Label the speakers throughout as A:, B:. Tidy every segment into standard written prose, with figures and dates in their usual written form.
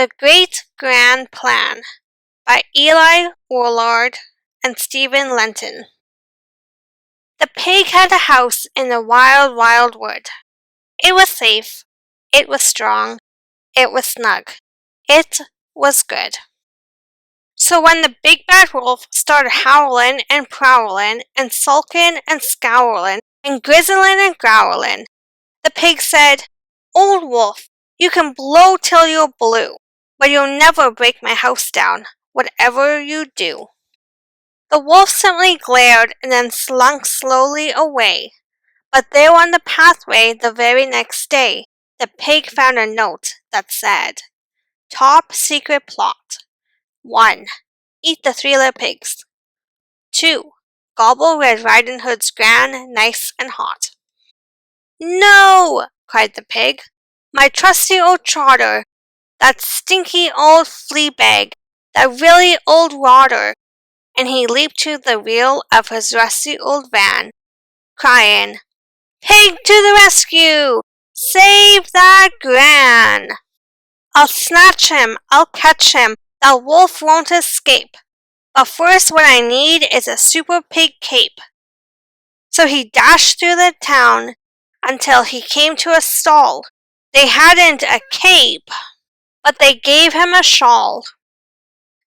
A: The Great Gran Plan by Eli Warlord and Stephen Lenton. The pig had a house in the wild, wild wood. It was safe. It was strong. It was snug. It was good. So when the big bad wolf started howling and prowling and sulking and scowling and grizzling and growling, the pig said, "Old wolf, you can blow till you're blue, but you'll never break my house down, whatever you do." The wolf simply glared and then slunk slowly away. But there on the pathway the very next day, the pig found a note that said, "Top secret plot. 1. Eat the 3 little pigs. 2. Gobble Red Riding Hood's Gran nice and hot." "No!" cried the pig. "My trusty old trotter, that stinky old flea bag, that really old rotter," and he leaped to the wheel of his rusty old van, crying, "Pig to the rescue! Save that Gran! I'll snatch him, I'll catch him, that wolf won't escape. But first what I need is a super pig cape." So he dashed through the town until he came to a stall. They hadn't a cape, but they gave him a shawl.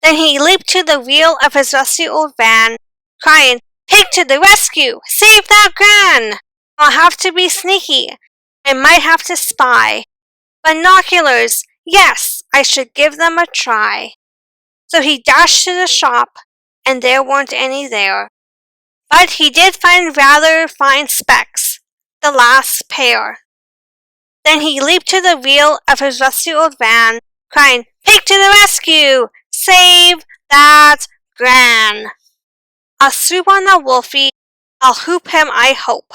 A: Then he leaped to the wheel of his rusty old van, crying, "Pig to the rescue! Save that Gran! I'll have to be sneaky. I might have to spy. Binoculars! Yes, I should give them a try." So he dashed to the shop, and there weren't any there. But he did find rather fine specs, the last pair. Then he leaped to the wheel of his rusty old van, crying, "Pig to the rescue! Save that Gran! I'll swoop on the wolfie, I'll hoop him, I hope.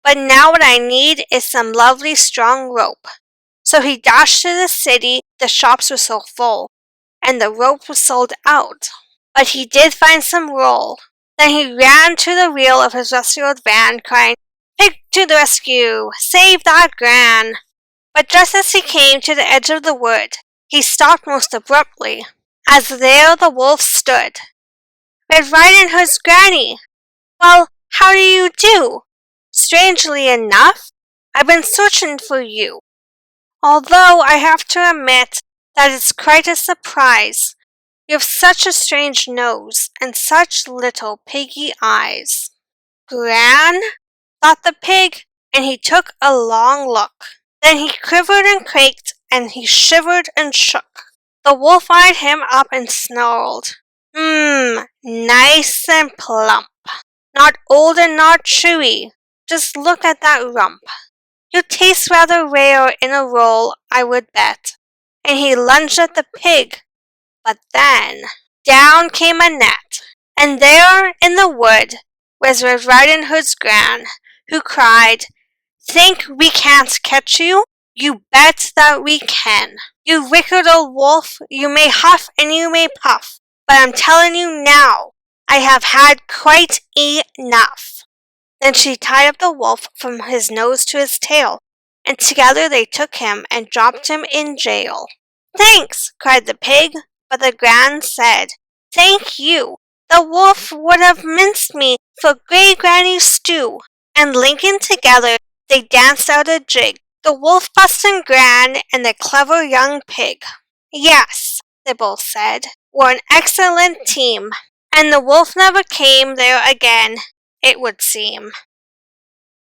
A: But now what I need is some lovely strong rope." So he dashed to the city, the shops were so full, and the rope was sold out. But he did find some roll. Then he ran to the wheel of his rusty old van, crying, "Pig to the rescue! Save that Gran!" But just as he came to the edge of the wood, he stopped most abruptly, as there the wolf stood. "Red Riding Hood's Granny! Well, how do you do? Strangely enough, I've been searching for you. Although I have to admit that it's quite a surprise. You have such a strange nose and such little piggy eyes." "Gran?" thought the pig, and he took a long look. Then he quivered and quaked, and he shivered and shook. The wolf eyed him up and snarled, Nice and plump. Not old and not chewy. Just look at that rump. You taste rather rare in a roll, I would bet." And he lunged at the pig. But then, down came a net, and there in the wood was Red Riding Hood's Gran, who cried, "Think we can't catch you? You bet that we can. You wicked old wolf, you may huff and you may puff, but I'm telling you now, I have had quite enough." Then she tied up the wolf from his nose to his tail, and together they took him and dropped him in jail. "Thanks," cried the pig, but the Gran said, "Thank you. The wolf would have minced me for Great Granny's stew." And linking together, they danced out a jig, the wolf busting Gran and the clever young pig. "Yes," they both said, "we're an excellent team." And the wolf never came there again, it would seem.